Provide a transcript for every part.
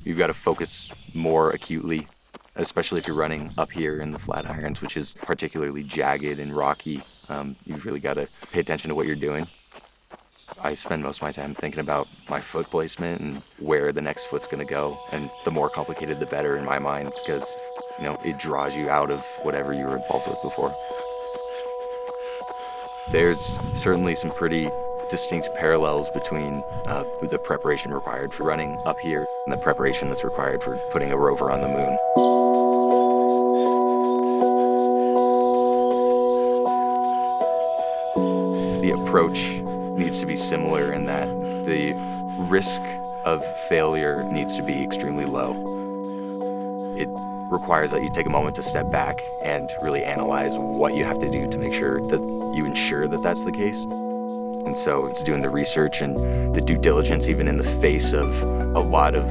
You've got to focus more acutely, especially if you're running up here in the Flatirons, which is particularly jagged and rocky. You've really got to pay attention to what you're doing. I spend most of my time thinking about my foot placement and where the next foot's going to go. And the more complicated, the better in my mind, because, you know, it draws you out of whatever you were involved with before. There's certainly some pretty distinct parallels between the preparation required for running up here and the preparation that's required for putting a rover on the moon. The approach needs to be similar in that the risk of failure needs to be extremely low. It requires that you take a moment to step back and really analyze what you have to do to make sure that you ensure that that's the case. And so it's doing the research and the due diligence, even in the face of a lot of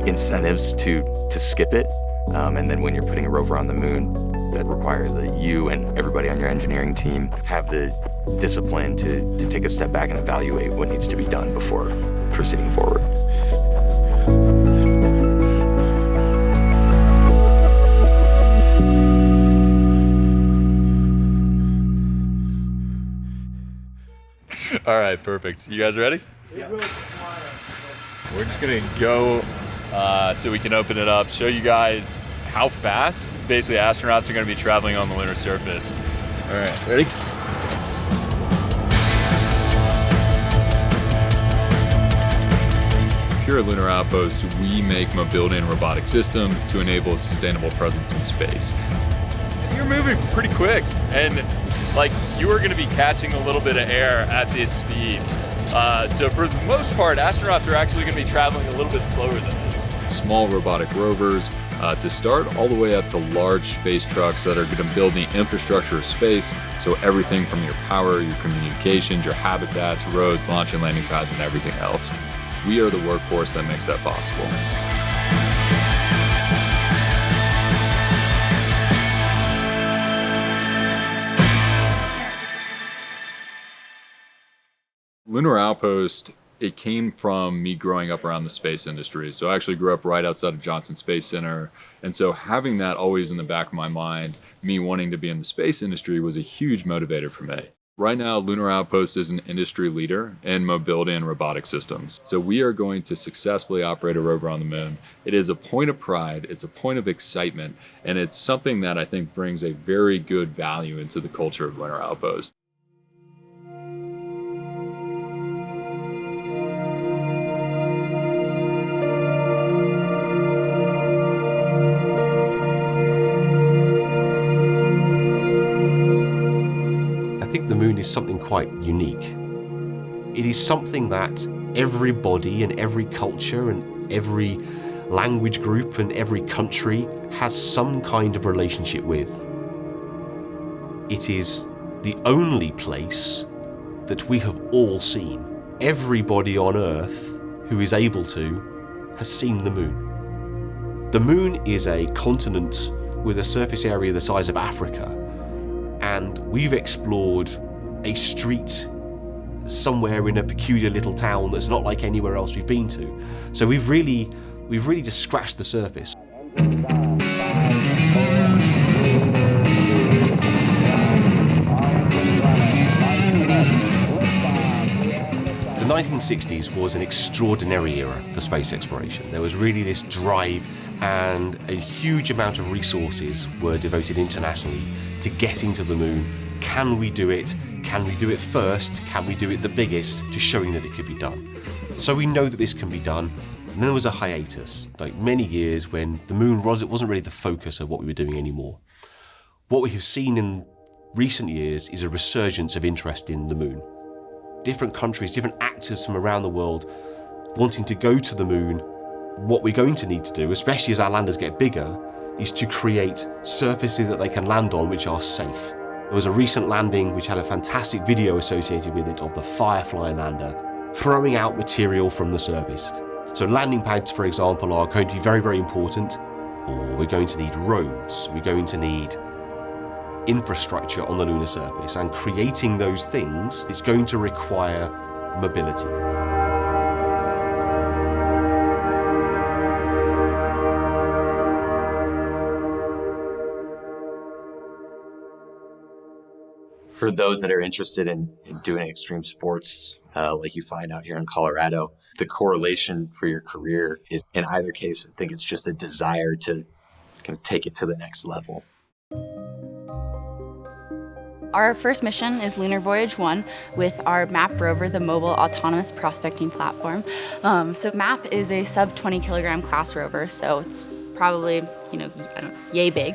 incentives to skip it. And then when you're putting a rover on the moon, that requires that you and everybody on your engineering team have the discipline to take a step back and evaluate what needs to be done before proceeding forward. All right, perfect. You guys ready? Yeah. We're just gonna go so we can open it up, show you guys how fast basically astronauts are gonna be traveling on the lunar surface. All right, ready? Here at Lunar Outpost, we make mobility and robotic systems to enable a sustainable presence in space. You're moving pretty quick, and like you are going to be catching a little bit of air at this speed. So for the most part, astronauts are actually going to be traveling a little bit slower than this. Small robotic rovers to start, all the way up to large space trucks that are going to build the infrastructure of space. So everything from your power, your communications, your habitats, roads, launch and landing pads, and everything else. We are the workforce that makes that possible. Lunar Outpost, it came from me growing up around the space industry. So I actually grew up right outside of Johnson Space Center. And so having that always in the back of my mind, me wanting to be in the space industry, was a huge motivator for me. Right now, Lunar Outpost is an industry leader in mobility and robotic systems. So we are going to successfully operate a rover on the moon. It is a point of pride, it's a point of excitement, and it's something that I think brings a very good value into the culture of Lunar Outpost. The moon is something quite unique. It is something that everybody and every culture and every language group and every country has some kind of relationship with. It is the only place that we have all seen. Everybody on Earth who is able to has seen the moon. The moon is a continent with a surface area the size of Africa. And we've explored a street somewhere in a peculiar little town that's not like anywhere else we've been to. So we've really just scratched the surface. The 1960s was an extraordinary era for space exploration. There was really this drive, and a huge amount of resources were devoted internationally to getting to the moon. Can we do it? Can we do it first? Can we do it the biggest? To showing that it could be done. So we know that this can be done. And then there was a hiatus, like many years, when the moon wasn't really the focus of what we were doing anymore. What we have seen in recent years is a resurgence of interest in the moon. Different countries, different actors from around the world wanting to go to the moon. What we're going to need to do, especially as our landers get bigger, is to create surfaces that they can land on which are safe. There was a recent landing which had a fantastic video associated with it of the Firefly lander throwing out material from the surface. So landing pads, for example, are going to be very, very important. Or we're going to need roads, we're going to need infrastructure on the lunar surface, and creating those things is going to require mobility. For those that are interested in doing extreme sports, like you find out here in Colorado, the correlation for your career is, in either case, I think it's just a desire to kind of take it to the next level. Our first mission is Lunar Voyage 1 with our MAPP Rover, the mobile autonomous prospecting platform. So MAPP is a sub 20 kilogram class rover, so it's probably, yay big.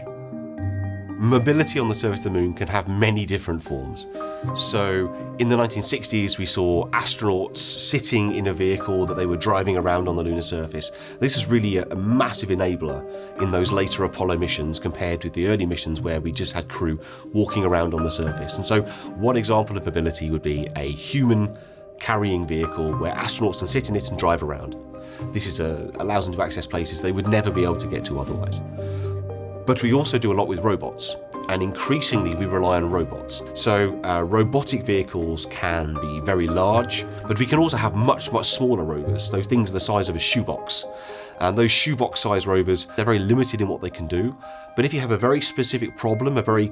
Mobility on the surface of the moon can have many different forms. So in the 1960s, we saw astronauts sitting in a vehicle that they were driving around on the lunar surface. This is really a massive enabler in those later Apollo missions compared with the early missions where we just had crew walking around on the surface. And so one example of mobility would be a human carrying vehicle where astronauts can sit in it and drive around. This allows them to access places they would never be able to get to otherwise. But we also do a lot with robots, and increasingly we rely on robots. So robotic vehicles can be very large, but we can also have much, much smaller rovers, those things the size of a shoebox. And those shoebox-sized rovers, they're very limited in what they can do. But if you have a very specific problem, a very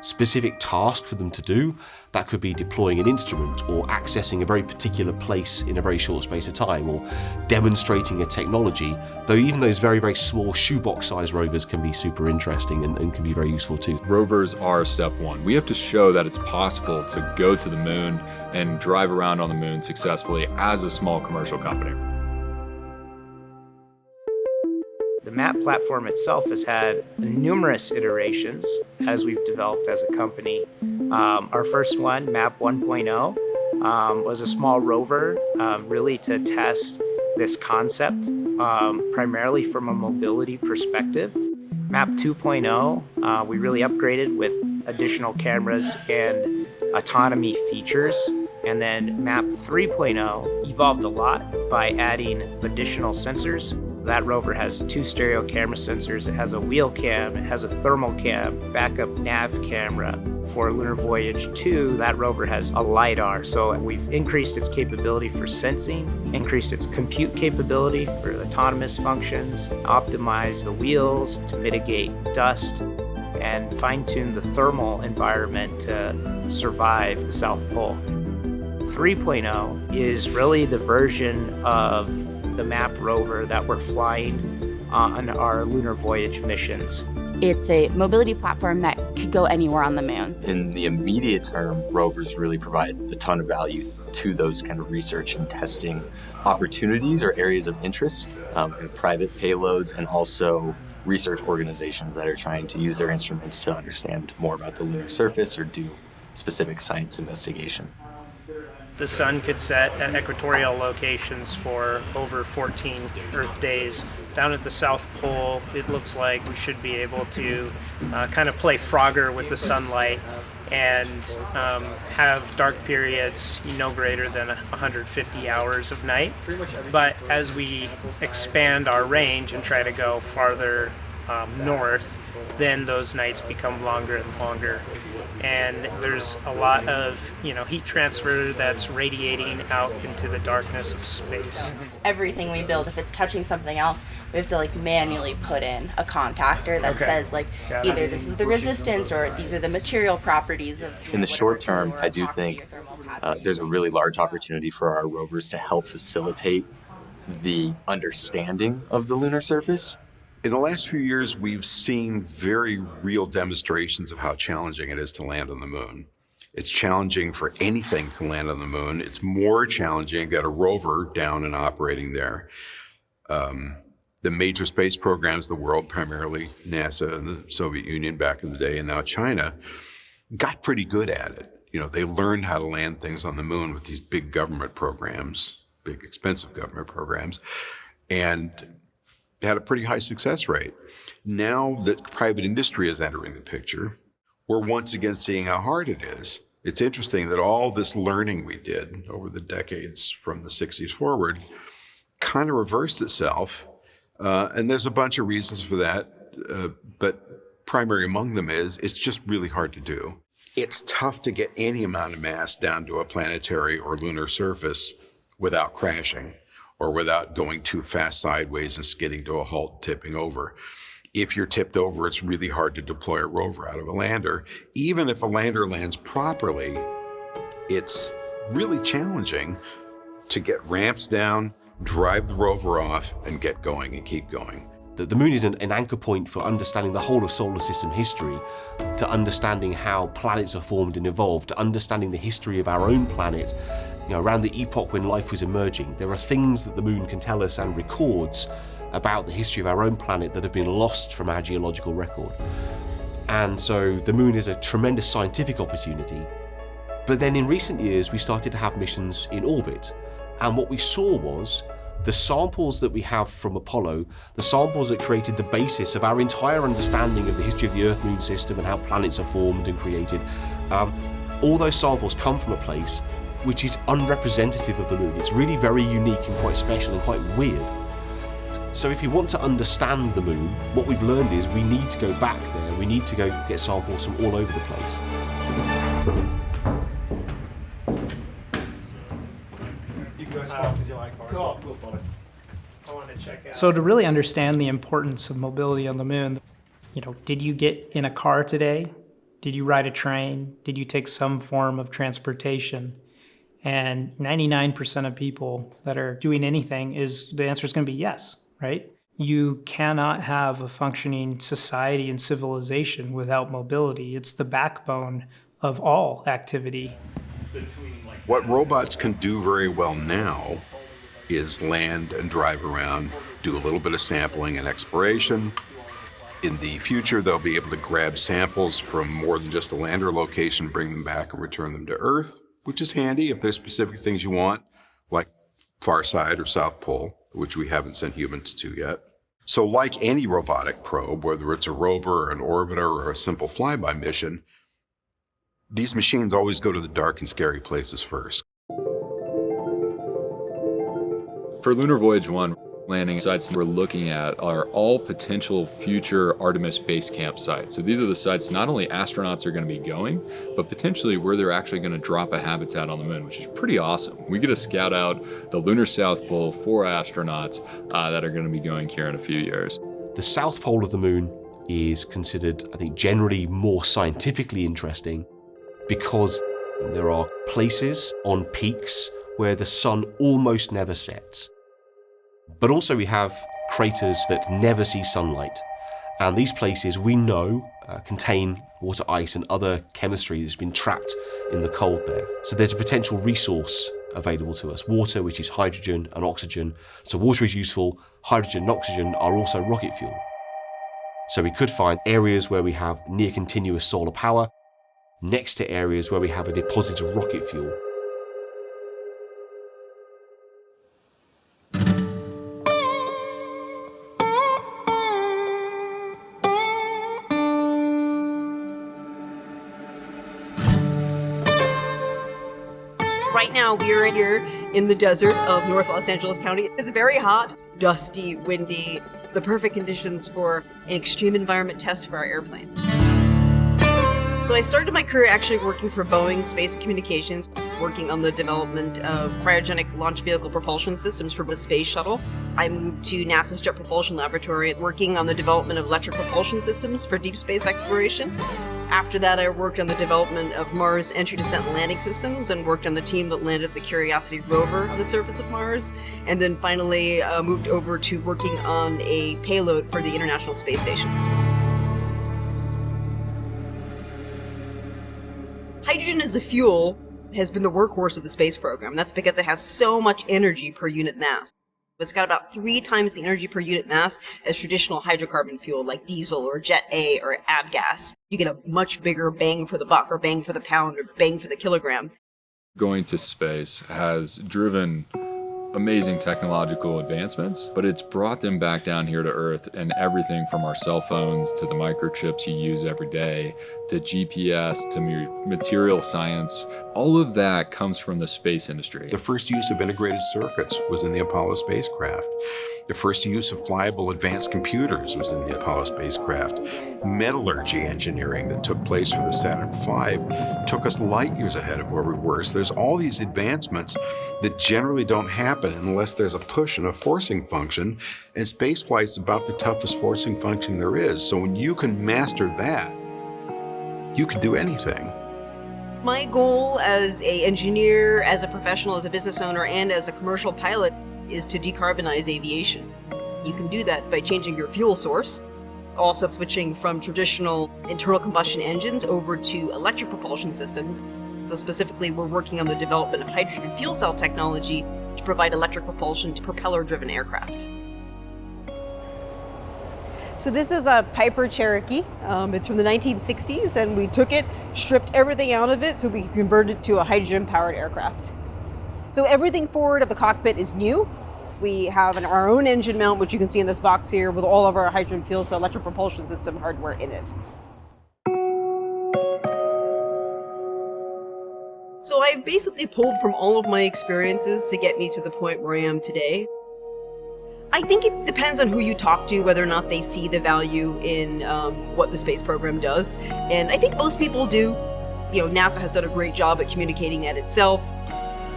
specific task for them to do, that could be deploying an instrument or accessing a very particular place in a very short space of time or demonstrating a technology, though even those very, very small shoebox-sized rovers can be super interesting and can be very useful too. Rovers are step one. We have to show that it's possible to go to the moon and drive around on the moon successfully as a small commercial company. The MAPP platform itself has had numerous iterations as we've developed as a company. Our first one, MAPP 1.0, was a small rover really to test this concept primarily from a mobility perspective. MAPP 2.0, we really upgraded with additional cameras and autonomy features. And then MAPP 3.0 evolved a lot by adding additional sensors. That rover has 2 stereo camera sensors. It has a wheel cam, it has a thermal cam, backup nav camera. For Lunar Voyage 2, that rover has a LiDAR. So we've increased its capability for sensing, increased its compute capability for autonomous functions, optimized the wheels to mitigate dust, and fine-tuned the thermal environment to survive the South Pole. 3.0 is really the version of the MAPP rover that we're flying on our Lunar Voyage missions. It's a mobility platform that could go anywhere on the moon. In the immediate term, rovers really provide a ton of value to those kind of research and testing opportunities or areas of interest in private payloads and also research organizations that are trying to use their instruments to understand more about the lunar surface or do specific science investigation. The sun could set at equatorial locations for over 14 Earth days. Down at the South Pole, it looks like we should be able to kind of play Frogger with the sunlight and have dark periods no greater than 150 hours of night. But as we expand our range and try to go farther north, then those nights become longer and longer. And there's a lot of heat transfer that's radiating out into the darkness of space. Everything we build, if it's touching something else, we have to manually put in a contactor that says either this is the resistance or these are the material properties of. In the short term, I do think there's a really large opportunity for our rovers to help facilitate the understanding of the lunar surface. In the last few years, we've seen very real demonstrations of how challenging it is to land on the moon. It's challenging for anything to land on the moon. It's more challenging to get a rover down and operating there. The major space programs of the world, primarily NASA and the Soviet Union back in the day, and now China, got pretty good at it. They learned how to land things on the moon with these big government programs, big expensive government programs, and had a pretty high success rate. Now that private industry is entering the picture, we're once again seeing how hard it is. It's interesting that all this learning we did over the decades from the 60s forward kind of reversed itself. And there's a bunch of reasons for that, but primary among them is it's just really hard to do. It's tough to get any amount of mass down to a planetary or lunar surface without crashing or without going too fast sideways and skidding to a halt, tipping over. if you're tipped over, it's really hard to deploy a rover out of a lander. Even if a lander lands properly, it's really challenging to get ramps down, drive the rover off, and get going and keep going. The moon is an anchor point for understanding the whole of solar system history, to understanding how planets are formed and evolved, to understanding the history of our own planet. Around the epoch when life was emerging, there are things that the moon can tell us and records about the history of our own planet that have been lost from our geological record. And so the moon is a tremendous scientific opportunity. But then in recent years, we started to have missions in orbit. And what we saw was the samples that we have from Apollo, the samples that created the basis of our entire understanding of the history of the Earth-Moon system and how planets are formed and created, all those samples come from a place which is unrepresentative of the moon. It's really very unique and quite special and quite weird. So if you want to understand the moon, what we've learned is we need to go back there. We need to go get samples from all over the place. So to really understand the importance of mobility on the moon, did you get in a car today? Did you ride a train? Did you take some form of transportation? And 99% of people that are doing anything, the answer is going to be yes, right? You cannot have a functioning society and civilization without mobility. It's the backbone of all activity. What robots can do very well now is land and drive around, do a little bit of sampling and exploration. In the future, they'll be able to grab samples from more than just a lander location, bring them back and return them to Earth, which is handy if there's specific things you want, like far side or South Pole, which we haven't sent humans to yet. So like any robotic probe, whether it's a rover or an orbiter or a simple flyby mission, these machines always go to the dark and scary places first. For Lunar Voyage 1, landing sites we're looking at are all potential future Artemis base camp sites. So these are the sites not only astronauts are going to be going, but potentially where they're actually going to drop a habitat on the moon, which is pretty awesome. We get to scout out the lunar South Pole for astronauts that are going to be going here in a few years. The South Pole of the moon is considered, I think, generally more scientifically interesting because there are places on peaks where the sun almost never sets. But also we have craters that never see sunlight. And these places we know contain water ice and other chemistry that's been trapped in the cold there. So there's a potential resource available to us, water, which is hydrogen and oxygen. So water is useful, hydrogen and oxygen are also rocket fuel. So we could find areas where we have near continuous solar power next to areas where we have a deposit of rocket fuel. Right now, we're here in the desert of North Los Angeles County. It's very hot, dusty, windy, the perfect conditions for an extreme environment test for our airplane. So I started my career actually working for Boeing Space Communications, working on the development of cryogenic launch vehicle propulsion systems for the space shuttle. I moved to NASA's Jet Propulsion Laboratory, working on the development of electric propulsion systems for deep space exploration. After that, I worked on the development of Mars entry, descent, and landing systems, and worked on the team that landed the Curiosity rover on the surface of Mars, and then finally moved over to working on a payload for the International Space Station. Hydrogen as a fuel has been the workhorse of the space program. That's because it has so much energy per unit mass. It's got about 3 times the energy per unit mass as traditional hydrocarbon fuel like diesel or Jet A or avgas. You get a much bigger bang for the buck, or bang for the pound, or bang for the kilogram. Going to space has driven amazing technological advancements, but it's brought them back down here to Earth, and everything from our cell phones to the microchips you use every day to GPS to material science, all of that comes from the space industry. The first use of integrated circuits was in the Apollo spacecraft. The first use of flyable advanced computers was in the Apollo spacecraft. Metallurgy engineering that took place for the Saturn V took us light years ahead of where we were. So there's all these advancements that generally don't happen unless there's a push and a forcing function, and spaceflight's about the toughest forcing function there is. So when you can master that, you can do anything. My goal as an engineer, as a professional, as a business owner, and as a commercial pilot is to decarbonize aviation. You can do that by changing your fuel source, also switching from traditional internal combustion engines over to electric propulsion systems. So specifically, we're working on the development of hydrogen fuel cell technology to provide electric propulsion to propeller-driven aircraft. So this is a Piper Cherokee. It's from the 1960s, and we took it, stripped everything out of it so we could convert it to a hydrogen-powered aircraft. So everything forward of the cockpit is new. We have our own engine mount, which you can see in this box here, with all of our hydrogen fuel cell electric propulsion system hardware in it. So I've basically pulled from all of my experiences to get me to the point where I am today. I think it depends on who you talk to, whether or not they see the value in what the space program does. And I think most people do. You know, NASA has done a great job at communicating that itself.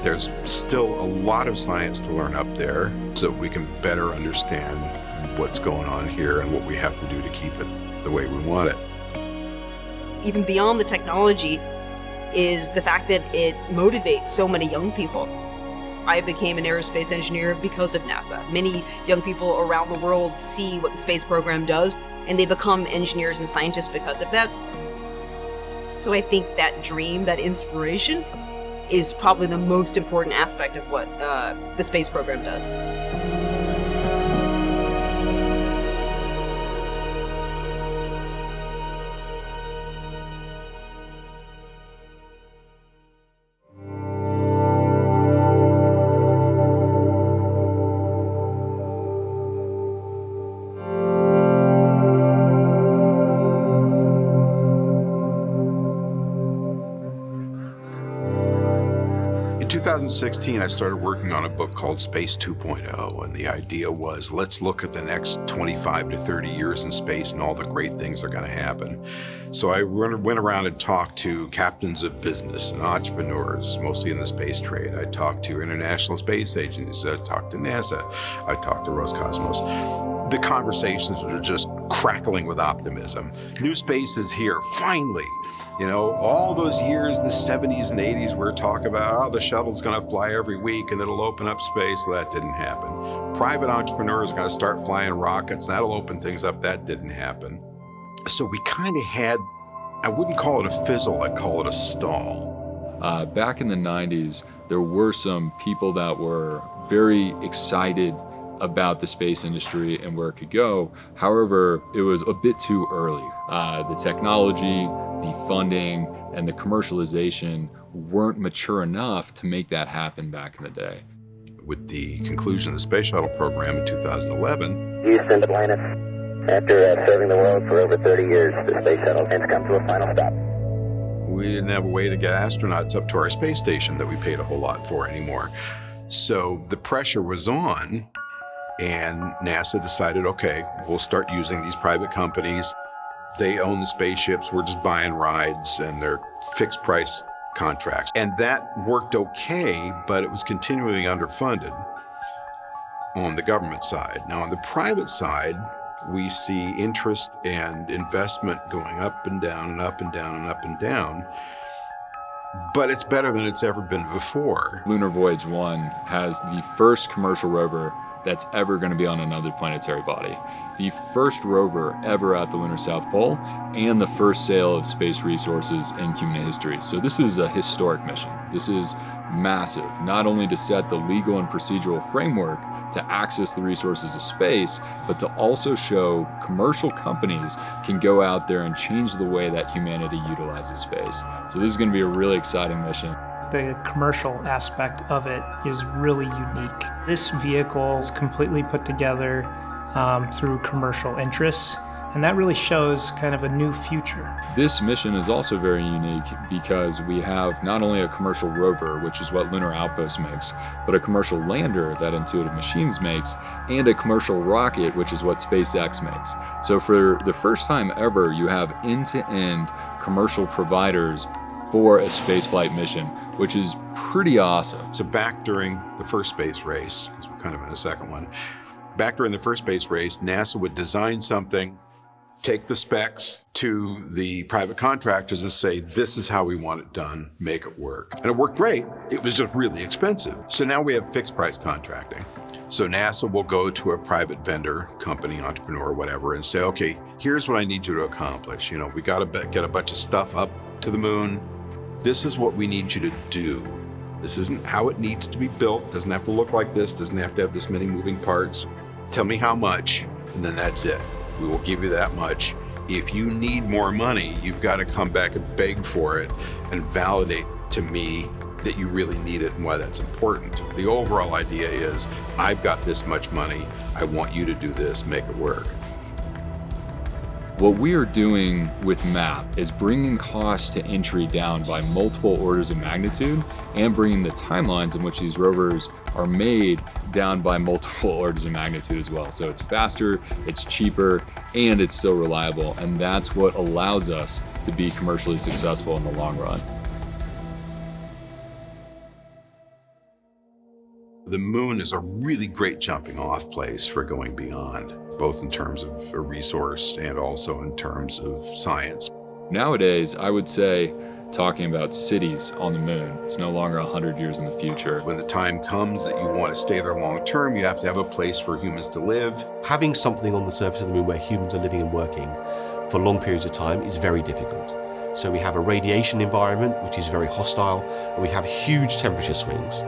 There's still a lot of science to learn up there so we can better understand what's going on here and what we have to do to keep it the way we want it. Even beyond the technology is the fact that it motivates so many young people. I became an aerospace engineer because of NASA. Many young people around the world see what the space program does, and they become engineers and scientists because of that. So I think that dream, that inspiration, is probably the most important aspect of what the space program does. In 2016, I started working on a book called Space 2.0, and the idea was, let's look at the next 25 to 30 years in space and all the great things that are going to happen. So I went around and talked to captains of business and entrepreneurs, mostly in the space trade. I talked to international space agencies. I talked to NASA. I talked to Roscosmos. The conversations were just crackling with optimism. New space is here, finally. You know, all those years, the 70s and 80s, we were talking about, oh, the shuttle's going to fly every week and it'll open up space. That didn't happen. Private entrepreneurs are going to start flying rockets. That'll open things up. That didn't happen. So we kind of had, I wouldn't call it a fizzle, I'd call it a stall. Back in the 90s, there were some people that were very excited about the space industry and where it could go. However, it was a bit too early. The technology, the funding, and the commercialization weren't mature enough to make that happen back in the day. With the conclusion of the space shuttle program in 2011, Houston to Planet. After serving the world for over 30 years, the space shuttle has come to a final stop. we didn't have a way to get astronauts up to our space station that we paid a whole lot for anymore. So the pressure was on, and NASA decided, okay, we'll start using these private companies. They own the spaceships, we're just buying rides, and they're fixed price contracts. And that worked okay, but it was continually underfunded on the government side. Now on the private side, we see interest and investment going up and down and up and down and up and down. But it's better than it's ever been before. Lunar Voyage 1 has the first commercial rover that's ever going to be on another planetary body. The first rover ever at the lunar South Pole, and the first sale of space resources in human history. So this is a historic mission. This is massive, not only to set the legal and procedural framework to access the resources of space, but to also show commercial companies can go out there and change the way that humanity utilizes space. So this is going to be a really exciting mission. The commercial aspect of it is really unique. This vehicle is completely put together through commercial interests. And that really shows kind of a new future. This mission is also very unique because we have not only a commercial rover, which is what Lunar Outpost makes, but a commercial lander that Intuitive Machines makes, and a commercial rocket, which is what SpaceX makes. So for the first time ever, you have end-to-end commercial providers for a spaceflight mission, which is pretty awesome. So back during the first space race, because we're kind of in a second one, back during the first space race, NASA would design something, take the specs to the private contractors and say, this is how we want it done, make it work. And it worked great. It was just really expensive. So now we have fixed price contracting. So NASA will go to a private vendor, company, entrepreneur, whatever, and say, okay, here's what I need you to accomplish. We got to get a bunch of stuff up to the moon. This is what we need you to do. This isn't how it needs to be built. Doesn't have to look like this. Doesn't have to have this many moving parts. Tell me how much, and then that's it. We will give you that much. If you need more money, you've got to come back and beg for it and validate to me that you really need it and why that's important. The overall idea is, I've got this much money. I want you to do this, make it work. What we are doing with MAPP is bringing costs to entry down by multiple orders of magnitude and bringing the timelines in which these rovers are made down by multiple orders of magnitude as well. So it's faster, it's cheaper, and it's still reliable. And that's what allows us to be commercially successful in the long run. The moon is a really great jumping off place for going beyond, both in terms of a resource and also in terms of science. Nowadays, I would say talking about cities on the moon, it's no longer 100 years in the future. When the time comes that you want to stay there long term, you have to have a place for humans to live. Having something on the surface of the moon where humans are living and working for long periods of time is very difficult. So we have a radiation environment which is very hostile, and we have huge temperature swings.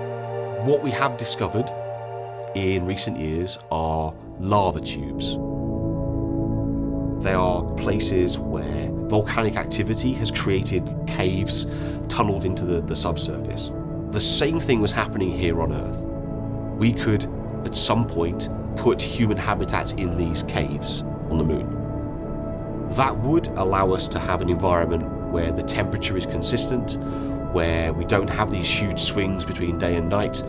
What we have discovered in recent years are lava tubes. They are places where volcanic activity has created caves tunneled into the subsurface. The same thing was happening here on Earth. We could, at some point, put human habitats in these caves on the moon. That would allow us to have an environment where the temperature is consistent, where we don't have these huge swings between day and night.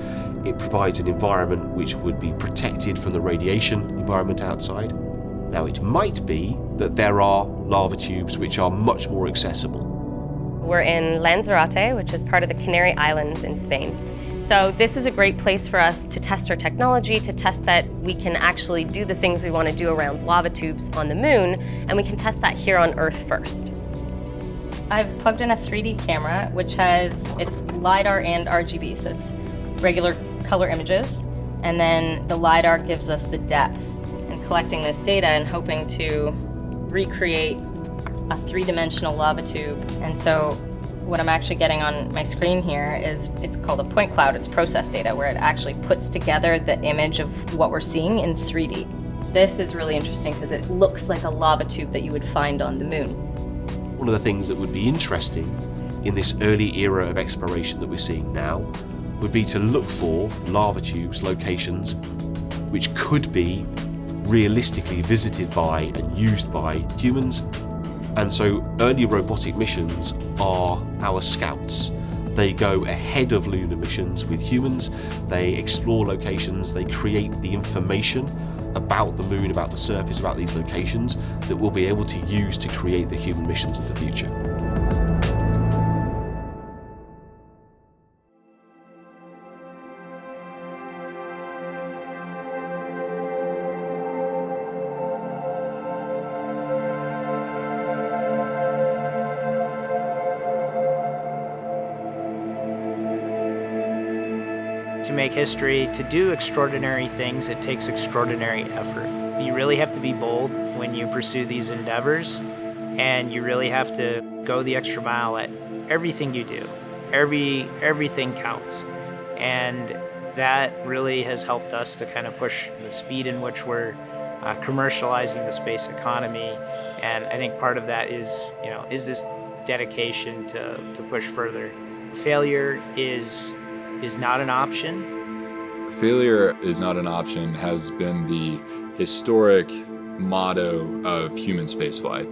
It provides an environment which would be protected from the radiation environment outside. Now, it might be that there are lava tubes which are much more accessible. We're in Lanzarote, which is part of the Canary Islands in Spain. So this is a great place for us to test our technology, to test that we can actually do the things we want to do around lava tubes on the moon, and we can test that here on Earth first. I've plugged in a 3D camera, which has its LiDAR and RGB, so it's regular color images, and then the LiDAR gives us the depth. And collecting this data and hoping to recreate a three-dimensional lava tube. And so what I'm actually getting on my screen here is, it's called a point cloud. It's process data, where it actually puts together the image of what we're seeing in 3D. This is really interesting because it looks like a lava tube that you would find on the moon. One of the things that would be interesting in this early era of exploration that we're seeing now would be to look for lava tubes, locations which could be realistically visited by and used by humans. And so early robotic missions are our scouts. They go ahead of lunar missions with humans, they explore locations, they create the information about the moon, about the surface, about these locations that we'll be able to use to create the human missions of the future. To make history, to do extraordinary things, it takes extraordinary effort. You really have to be bold when you pursue these endeavors, and you really have to go the extra mile at everything you do. Everything counts. And that really has helped us to kind of push the speed in which we're commercializing the space economy. And I think part of that is this dedication to push further. Failure is not an option. Failure is not an option has been the historic motto of human spaceflight.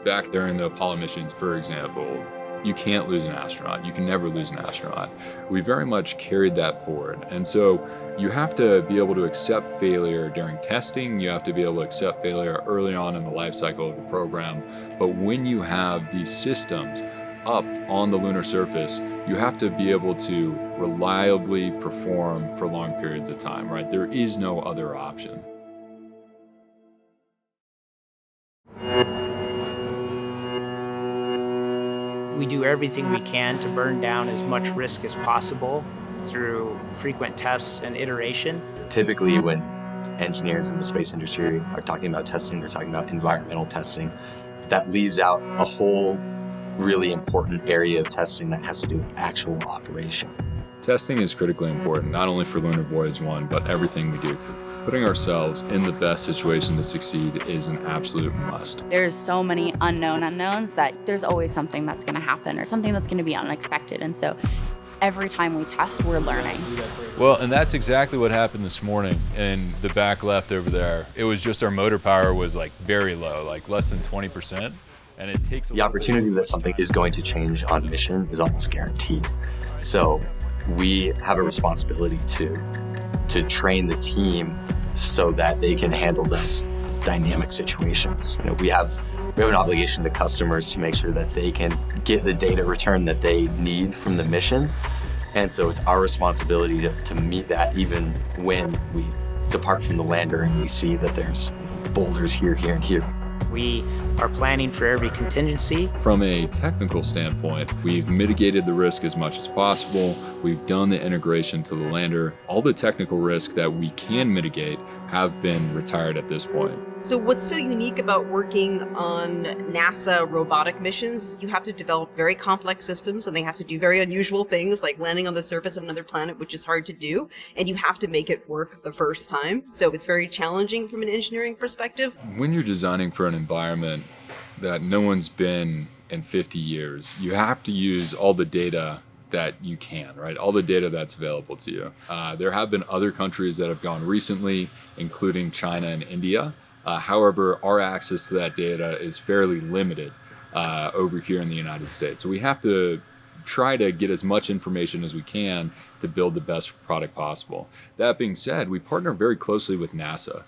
Back during the Apollo missions, for example, you can't lose an astronaut. You can never lose an astronaut. We very much carried that forward. And so you have to be able to accept failure during testing. You have to be able to accept failure early on in the life cycle of the program. But when you have these systems up on the lunar surface, you have to be able to reliably perform for long periods of time, right? There is no other option. We do everything we can to burn down as much risk as possible through frequent tests and iteration. Typically, when engineers in the space industry are talking about testing, they're talking about environmental testing. That leaves out a whole really important area of testing that has to do with actual operation. Testing is critically important, not only for Lunar Voyage 1, but everything we do. Putting ourselves in the best situation to succeed is an absolute must. There's so many unknown unknowns that there's always something that's going to happen or something that's going to be unexpected. And so every time we test, we're learning. Well, and that's exactly what happened this morning in the back left over there. It was just our motor power was like very low, like less than 20%. And it takes the opportunity that something is going to change on mission is almost guaranteed. So we have a responsibility to train the team so that they can handle those dynamic situations. You know, we have an obligation to customers to make sure that they can get the data return that they need from the mission. And so it's our responsibility to meet that even when we depart from the lander and we see that there's boulders here, here, and here. We are planning for every contingency. From a technical standpoint, we've mitigated the risk as much as possible. We've done the integration to the lander. All the technical risk that we can mitigate have been retired at this point. So what's so unique about working on NASA robotic missions is you have to develop very complex systems and they have to do very unusual things like landing on the surface of another planet, which is hard to do, and you have to make it work the first time. So it's very challenging from an engineering perspective. When you're designing for an environment that no one's been in 50 years, you have to use all the data that you can, right? All the data that's available to you. There have been other countries that have gone recently, including China and India. However, our access to that data is fairly limited over here in the United States. So we have to try to get as much information as we can to build the best product possible. That being said, we partner very closely with NASA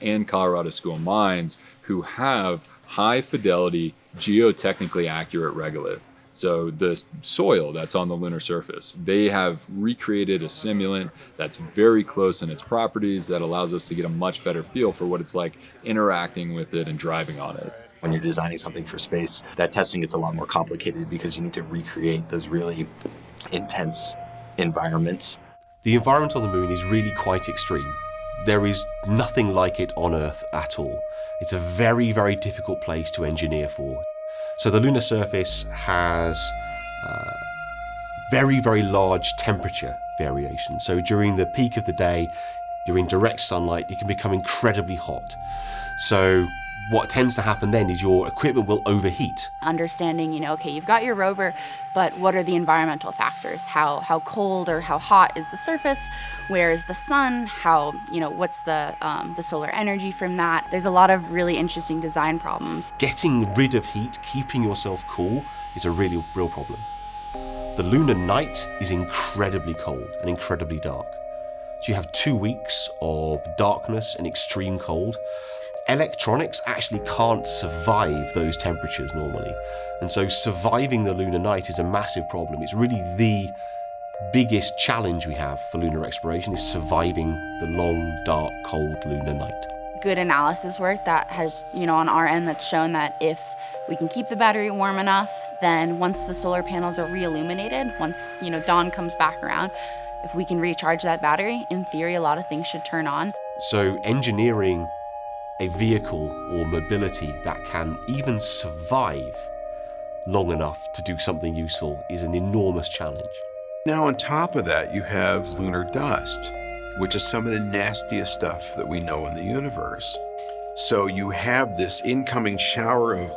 and Colorado School of Mines, who have high fidelity, geotechnically accurate regolith. So the soil that's on the lunar surface, they have recreated a simulant that's very close in its properties that allows us to get a much better feel for what it's like interacting with it and driving on it. When you're designing something for space, that testing gets a lot more complicated because you need to recreate those really intense environments. The environment on the moon is really quite extreme. There is nothing like it on Earth at all. It's a very, very difficult place to engineer for. So the lunar surface has very, very large temperature variation. So during the peak of the day, you're in direct sunlight, it can become incredibly hot. So what tends to happen then is your equipment will overheat. Understanding, okay, you've got your rover, but what are the environmental factors? How cold or how hot is the surface? Where is the sun? How, what's the solar energy from that? There's a lot of really interesting design problems. Getting rid of heat, keeping yourself cool, is a really real problem. The lunar night is incredibly cold and incredibly dark. So you have 2 weeks of darkness and extreme cold. Electronics actually can't survive those temperatures normally. And so surviving the lunar night is a massive problem. It's really the biggest challenge we have for lunar exploration, is surviving the long, dark, cold lunar night. Good analysis work that has, on our end, that's shown that if we can keep the battery warm enough, then once the solar panels are re-illuminated, once, dawn comes back around, if we can recharge that battery, in theory, a lot of things should turn on. So engineering a vehicle or mobility that can even survive long enough to do something useful is an enormous challenge. Now on top of that, you have lunar dust, which is some of the nastiest stuff that we know in the universe. So you have this incoming shower of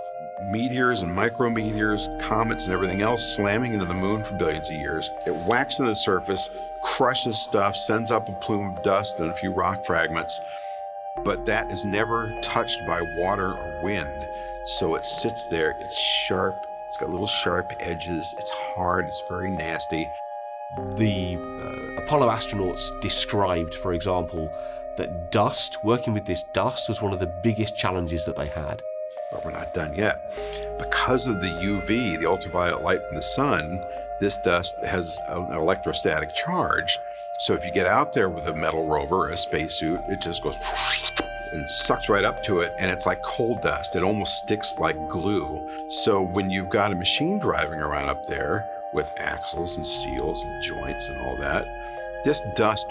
meteors and micrometeors, comets and everything else slamming into the moon for billions of years. It whacks into the surface, crushes stuff, sends up a plume of dust and a few rock fragments. but that is never touched by water or wind. So it sits there, it's sharp, it's got little sharp edges, it's hard, it's very nasty. The Apollo astronauts described, for example, that working with this dust was one of the biggest challenges that they had. But we're not done yet. Because of the UV, the ultraviolet light from the sun, this dust has an electrostatic charge. So if you get out there with a metal rover or a spacesuit, it just goes and sucks right up to it, and it's like coal dust. It almost sticks like glue. So when you've got a machine driving around up there with axles and seals and joints and all that, this dust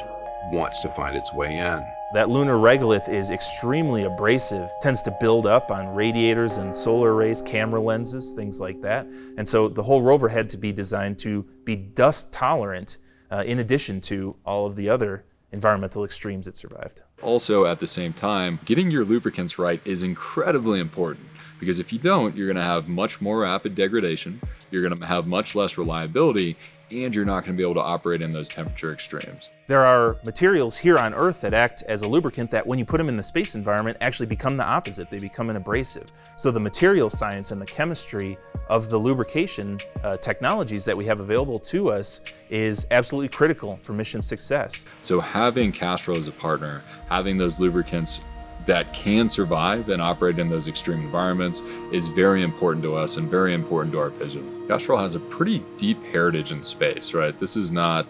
wants to find its way in. That lunar regolith is extremely abrasive, tends to build up on radiators and solar arrays, camera lenses, things like that. And so the whole rover had to be designed to be dust tolerant in addition to all of the other environmental extremes it survived. Also, at the same time, getting your lubricants right is incredibly important, because if you don't, you're going to have much more rapid degradation, you're going to have much less reliability, and you're not going to be able to operate in those temperature extremes. There are materials here on Earth that act as a lubricant that when you put them in the space environment actually become the opposite. They become an abrasive. So the material science and the chemistry of the lubrication technologies that we have available to us is absolutely critical for mission success. So having Castrol as a partner, having those lubricants that can survive and operate in those extreme environments is very important to us and very important to our vision. Castrol has a pretty deep heritage in space, right? This is not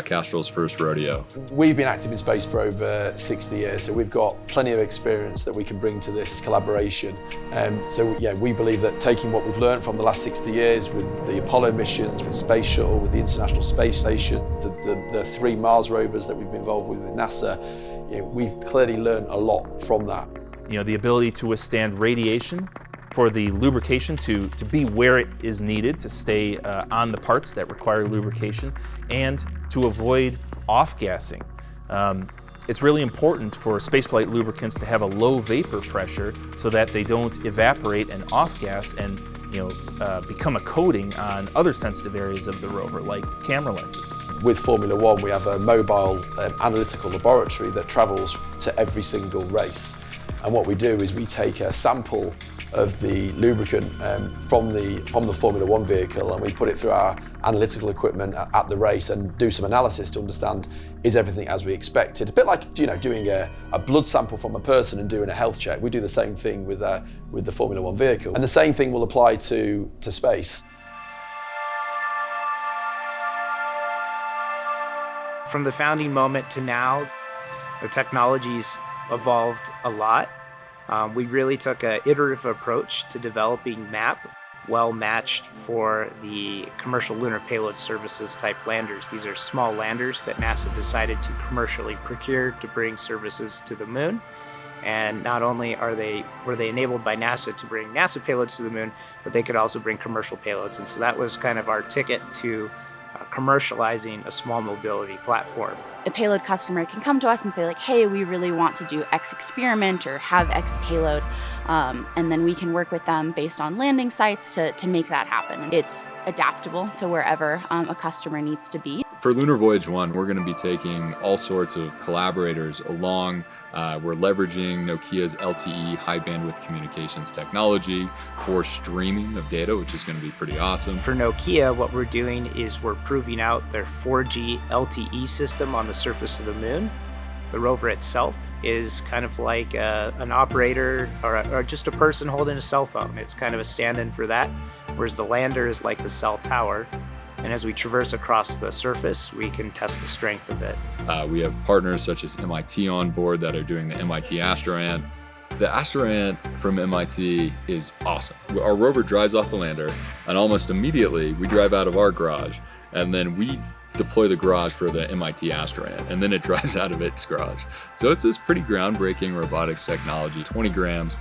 Castrol's first rodeo. We've been active in space for over 60 years, so we've got plenty of experience that we can bring to this collaboration. So yeah, we believe that taking what we've learned from the last 60 years with the Apollo missions, with Space Shuttle, with the International Space Station, the 3 Mars rovers that we've been involved with NASA, we've clearly learned a lot from that. The ability to withstand radiation, for the lubrication to be where it is needed, to stay on the parts that require lubrication, and to avoid off-gassing. It's really important for spaceflight lubricants to have a low vapor pressure so that they don't evaporate and off-gas and become a coating on other sensitive areas of the rover, like camera lenses. With Formula One, we have a mobile analytical laboratory that travels to every single race. And what we do is we take a sample of the lubricant from the Formula One vehicle, and we put it through our analytical equipment at the race and do some analysis to understand, is everything as we expected? A bit like doing a blood sample from a person and doing a health check. We do the same thing with the Formula One vehicle. And the same thing will apply to space. From the founding moment to now, the technology's evolved a lot. We really took an iterative approach to developing MAPP, well matched for the commercial lunar payload services type landers. These are small landers that NASA decided to commercially procure to bring services to the moon. And not only were they enabled by NASA to bring NASA payloads to the moon, but they could also bring commercial payloads. And so that was kind of our ticket to commercializing a small mobility platform. A payload customer can come to us and say like, hey, we really want to do X experiment or have X payload, and then we can work with them based on landing sites to make that happen. It's adaptable to wherever a customer needs to be. For Lunar Voyage 1, we're going to be taking all sorts of collaborators along. We're leveraging Nokia's LTE high bandwidth communications technology for streaming of data, which is going to be pretty awesome. For Nokia, what we're doing is we're proving out their 4G LTE system on the surface of the moon. The rover itself is kind of like an operator or just a person holding a cell phone. It's kind of a stand-in for that, whereas the lander is like the cell tower. And as we traverse across the surface, we can test the strength of it. We have partners such as MIT on board that are doing the MIT Astroant. The Astroant from MIT is awesome. Our rover drives off the lander, and almost immediately we drive out of our garage, and then we deploy the garage for the MIT Astroant, and then it drives out of its garage. So it's this pretty groundbreaking robotics technology, 20 grams,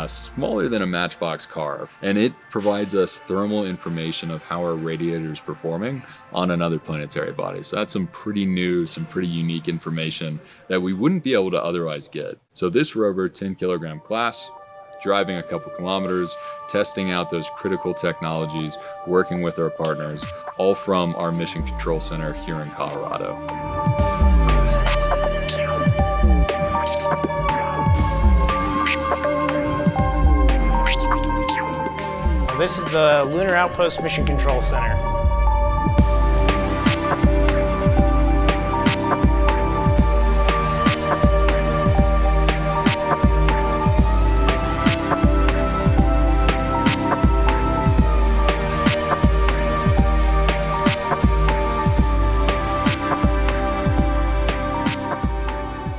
smaller than a Matchbox car, and it provides us thermal information of how our radiator is performing on another planetary body. So that's some pretty new, some pretty unique information that we wouldn't be able to otherwise get. So this rover, 10 kilogram class, driving a couple kilometers, testing out those critical technologies, working with our partners, all from our Mission Control Center here in Colorado. This is the Lunar Outpost Mission Control Center.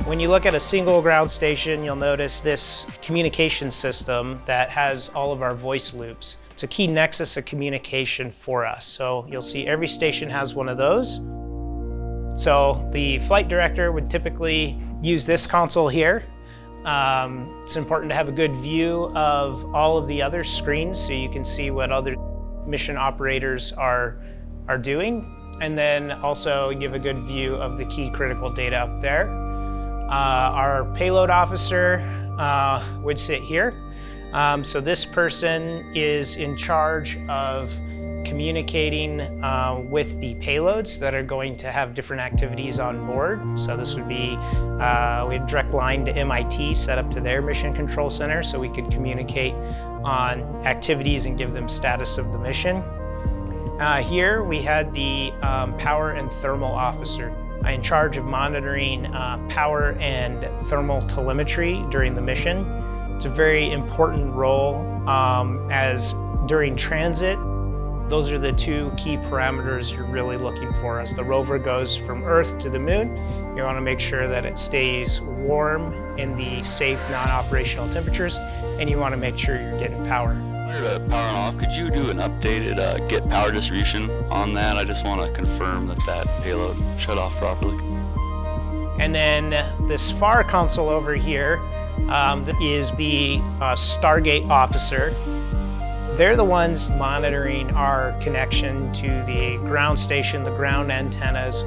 When you look at a single ground station, you'll notice this communication system that has all of our voice loops. It's a key nexus of communication for us. So you'll see every station has one of those. So the flight director would typically use this console here. It's important to have a good view of all of the other screens so you can see what other mission operators are doing. And then also give a good view of the key critical data up there. Our payload officer would sit here. So this person is in charge of communicating with the payloads that are going to have different activities on board. So this would be, we had direct line to MIT set up to their mission control center so we could communicate on activities and give them status of the mission. Here we had the power and thermal officer in charge of monitoring power and thermal telemetry during the mission. It's a very important role as during transit, those are the two key parameters you're really looking for. As the rover goes from Earth to the moon, you want to make sure that it stays warm in the safe non-operational temperatures, and you want to make sure you're getting power. To power on off, could you do an updated get power distribution on that? I just want to confirm that that payload shut off properly. And then this far console over here is the Stargate officer. They're the ones monitoring our connection to the ground station, the ground antennas.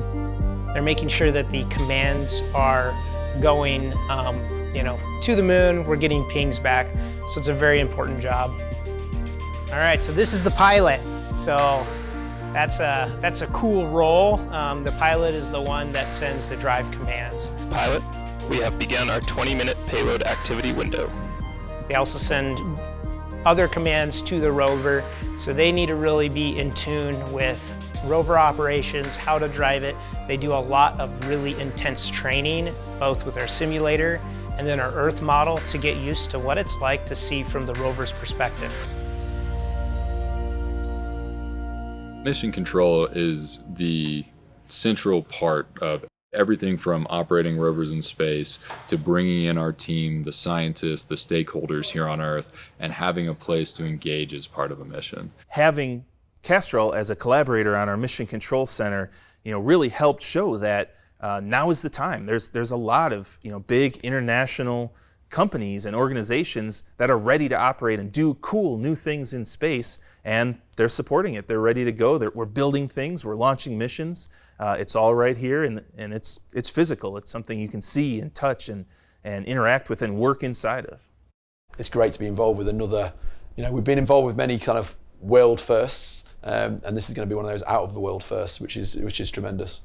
They're making sure that the commands are going to the moon. We're getting pings back, so it's a very important job. All right, so this is the pilot. So that's a cool role. The pilot is the one that sends the drive commands. Pilot, we have begun our 20-minute payload activity window. They also send other commands to the rover, so they need to really be in tune with rover operations, how to drive it. They do a lot of really intense training, both with our simulator and then our Earth model to get used to what it's like to see from the rover's perspective. Mission control is the central part of everything from operating rovers in space to bringing in our team, the scientists, the stakeholders here on Earth, and having a place to engage as part of a mission. Having Castrol as a collaborator on our Mission Control Center, really helped show that now is the time. There's a lot of big international companies and organizations that are ready to operate and do cool new things in space, and they're supporting it. They're ready to go. We're building things. We're launching missions. It's all right here, and it's physical. It's something you can see and touch and interact with and work inside of. It's great to be involved with another. We've been involved with many kind of world firsts, and this is going to be one of those out of the world firsts, which is tremendous.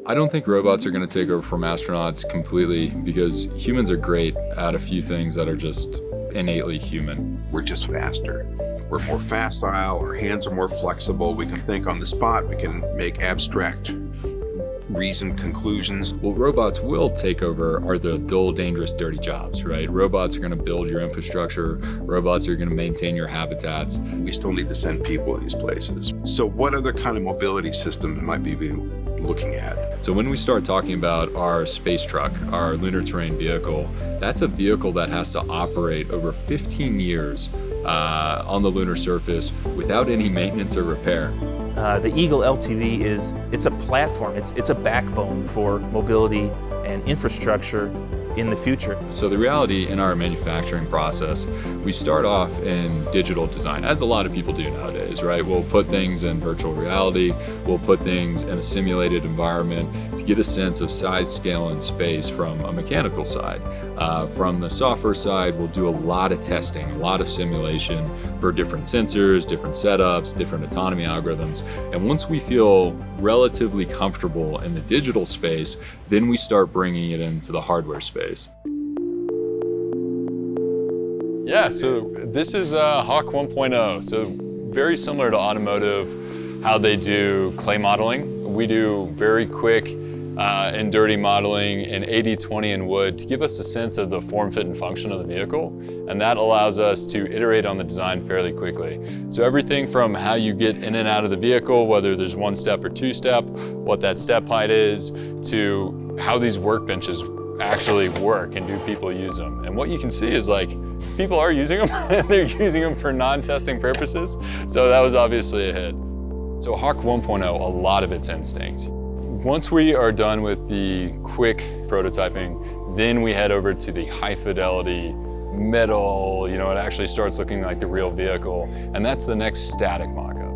I don't think robots are going to take over from astronauts completely, because humans are great at a few things that are just innately human. We're just faster. We're more facile, our hands are more flexible, we can think on the spot, we can make abstract reasoned conclusions. What robots will take over are the dull, dangerous, dirty jobs, right? Robots are going to build your infrastructure. Robots are going to maintain your habitats. We still need to send people to these places. So what other kind of mobility system might we be looking at? So when we start talking about our space truck, our lunar terrain vehicle, that's a vehicle that has to operate over 15 years on the lunar surface without any maintenance or repair. The Eagle LTV it's a platform, it's a backbone for mobility and infrastructure in the future. So the reality in our manufacturing process, we start off in digital design, as a lot of people do nowadays, right? We'll put things in virtual reality, we'll put things in a simulated environment to get a sense of size, scale, and space from a mechanical side. From the software side, we'll do a lot of testing, a lot of simulation for different sensors, different setups, different autonomy algorithms. And once we feel relatively comfortable in the digital space, then we start bringing it into the hardware space. Yeah, so this is Hawk 1.0. So very similar to automotive, how they do clay modeling. We do very quick and dirty modeling in 80/20 in wood to give us a sense of the form, fit, and function of the vehicle. And that allows us to iterate on the design fairly quickly. So everything from how you get in and out of the vehicle, whether there's one step or two step, what that step height is, to how these workbenches actually work and do people use them. And what you can see is like, people are using them. They're using them for non-testing purposes. So that was obviously a hit. So Hawk 1.0, a lot of it's instinct. Once we are done with the quick prototyping, then we head over to the high fidelity metal, it actually starts looking like the real vehicle, and that's the next static mock-up.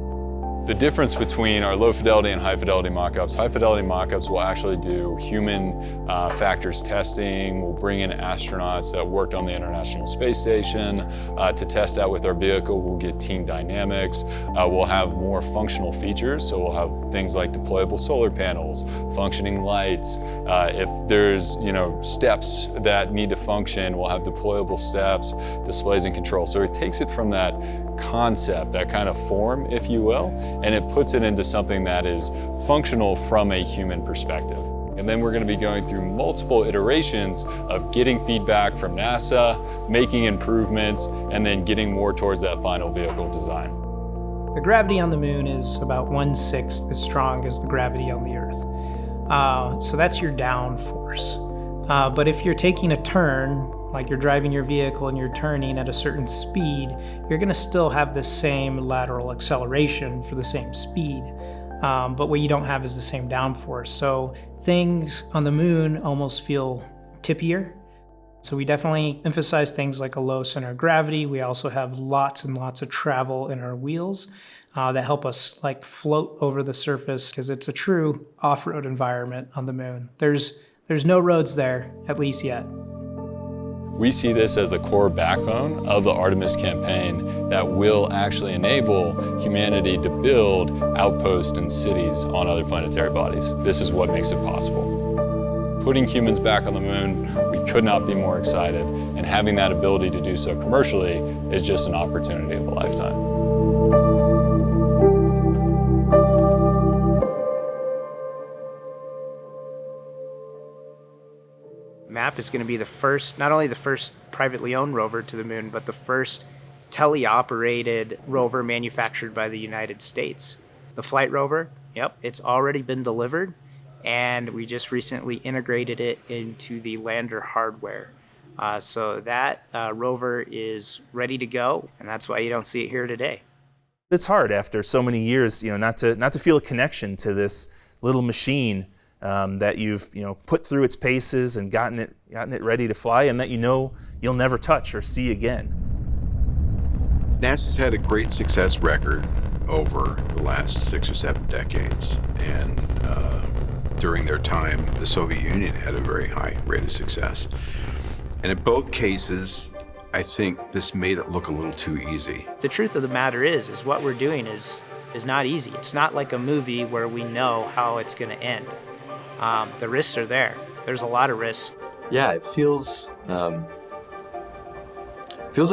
The difference between our low fidelity and high fidelity mock-ups, high fidelity mock-ups will actually do human factors testing. We'll bring in astronauts that worked on the International Space Station to test out with our vehicle. We'll get team dynamics. We'll have more functional features. So we'll have things like deployable solar panels, functioning lights. If there's steps that need to function, we'll have deployable steps, displays and controls. So it takes it from that concept, that kind of form, if you will, and it puts it into something that is functional from a human perspective. And then we're going to be going through multiple iterations of getting feedback from NASA, making improvements, and then getting more towards that final vehicle design. The gravity on the moon is about 1/6 as strong as the gravity on the Earth. So that's your downforce. But if you're taking a turn, like you're driving your vehicle and you're turning at a certain speed, you're going to still have the same lateral acceleration for the same speed. But what you don't have is the same downforce. So things on the moon almost feel tippier. So we definitely emphasize things like a low center of gravity. We also have lots and lots of travel in our wheels that help us like float over the surface, because it's a true off-road environment on the moon. There's no roads there, at least yet. We see this as the core backbone of the Artemis campaign that will actually enable humanity to build outposts and cities on other planetary bodies. This is what makes it possible. Putting humans back on the moon, we could not be more excited, and having that ability to do so commercially is just an opportunity of a lifetime. MAPP is going to be the first, not only the first privately owned rover to the moon, but the first teleoperated rover manufactured by the United States. The flight rover, yep, it's already been delivered, and we just recently integrated it into the lander hardware. So that rover is ready to go, and that's why you don't see it here today. It's hard after so many years, not to feel a connection to this little machine that you've put through its paces and gotten it ready to fly, and that you'll never touch or see again. NASA's had a great success record over the last 6 or 7 decades, and during their time, the Soviet Union had a very high rate of success. And in both cases, I think this made it look a little too easy. The truth of the matter is what we're doing is not easy. It's not like a movie where we know how it's going to end. The risks are there. There's a lot of risks. Yeah, it feels like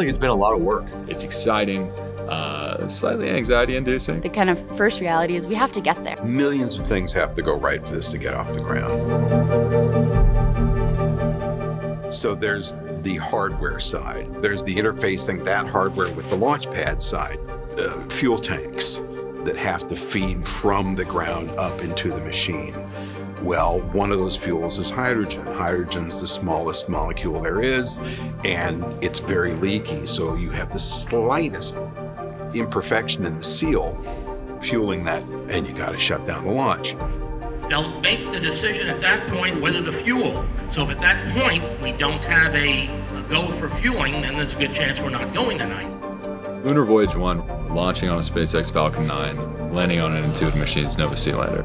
it's been a lot of work. It's exciting, slightly anxiety-inducing. The kind of first reality is we have to get there. Millions of things have to go right for this to get off the ground. So there's the hardware side. There's the interfacing that hardware with the launch pad side. Fuel tanks that have to feed from the ground up into the machine. Well, one of those fuels is hydrogen. Hydrogen's the smallest molecule there is, and it's very leaky. So you have the slightest imperfection in the seal fueling that, and you got to shut down the launch. They'll make the decision at that point whether to fuel. So if at that point we don't have a go for fueling, then there's a good chance we're not going tonight. Lunar Voyage 1, launching on a SpaceX Falcon 9, landing on an Intuitive Machines Nova Sea lander.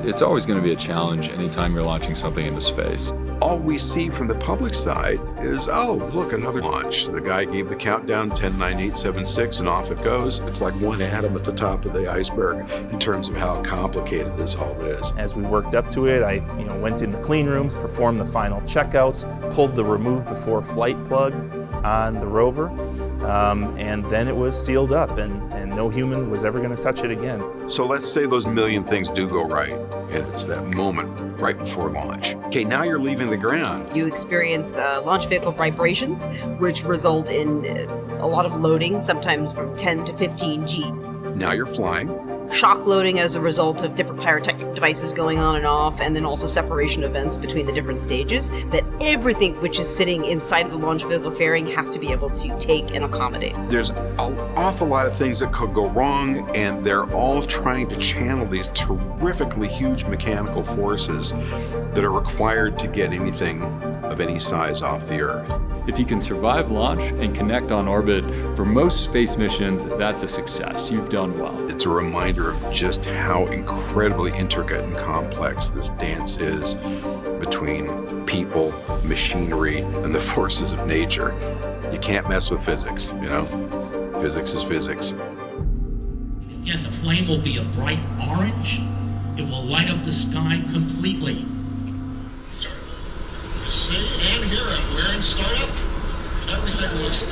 It's always going to be a challenge anytime you're launching something into space. All we see from the public side is, oh, look, another launch. The guy gave the countdown, 10, 9, 8, 7, 6, and off it goes. It's like one atom at the top of the iceberg in terms of how complicated this all is. As we worked up to it, I went in the clean rooms, performed the final checkouts, pulled the remove before flight plug, on the rover, and then it was sealed up, and no human was ever going to touch it again. So let's say those million things do go right, and it's that moment right before launch. Okay, now you're leaving the ground. You experience launch vehicle vibrations, which result in a lot of loading, sometimes from 10 to 15 G. Now you're flying. Shock loading as a result of different pyrotechnic devices going on and off, and then also separation events between the different stages, that everything which is sitting inside of the launch vehicle fairing has to be able to take and accommodate. There's an awful lot of things that could go wrong, and they're all trying to channel these terrifically huge mechanical forces that are required to get anything of any size off the Earth. If you can survive launch and connect on orbit, for most space missions, that's a success. You've done well. It's a reminder of just how incredibly intricate and complex this dance is between people, machinery, and the forces of nature. You can't mess with physics, you know? Physics is physics. Again, the flame will be a bright orange. It will light up the sky completely. See and hear it. We're in startup. Everything looks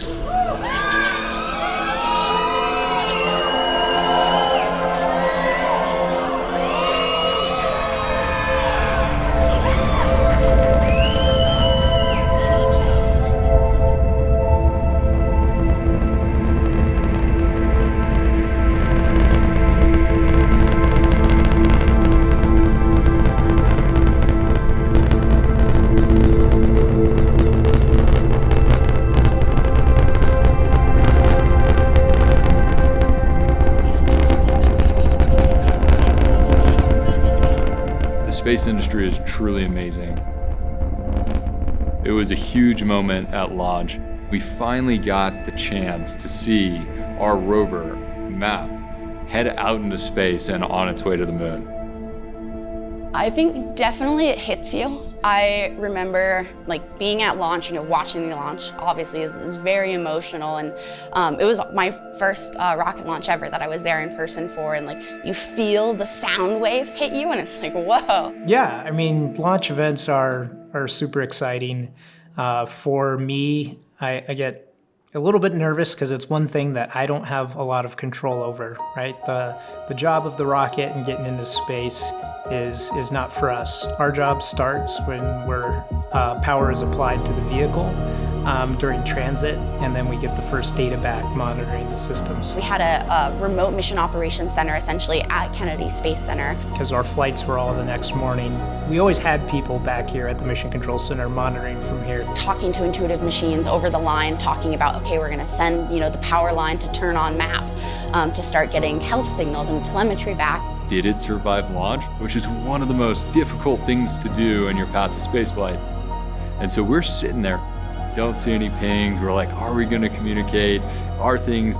The space industry is truly amazing. It was a huge moment at launch. We finally got the chance to see our rover, MAPP, head out into space and on its way to the moon. I think definitely it hits you. I remember being at launch, watching the launch obviously is very emotional, and it was my first rocket launch ever that I was there in person for, and you feel the sound wave hit you and it's like, whoa. Yeah, I mean, launch events are super exciting. For me, I get a little bit nervous because it's one thing that I don't have a lot of control over, right? The job of the rocket and getting into space is not for us. Our job starts when power is applied to the vehicle during transit, and then we get the first data back monitoring the systems. We had a remote mission operations center essentially at Kennedy Space Center. Because our flights were all the next morning, we always had people back here at the Mission Control Center monitoring from here. Talking to Intuitive Machines over the line, talking about, okay, we're gonna send the power line to turn on MAPP to start getting health signals and telemetry back. Did it survive launch? Which is one of the most difficult things to do in your path to spaceflight. And so we're sitting there, don't see any pings. We're like, are we gonna communicate?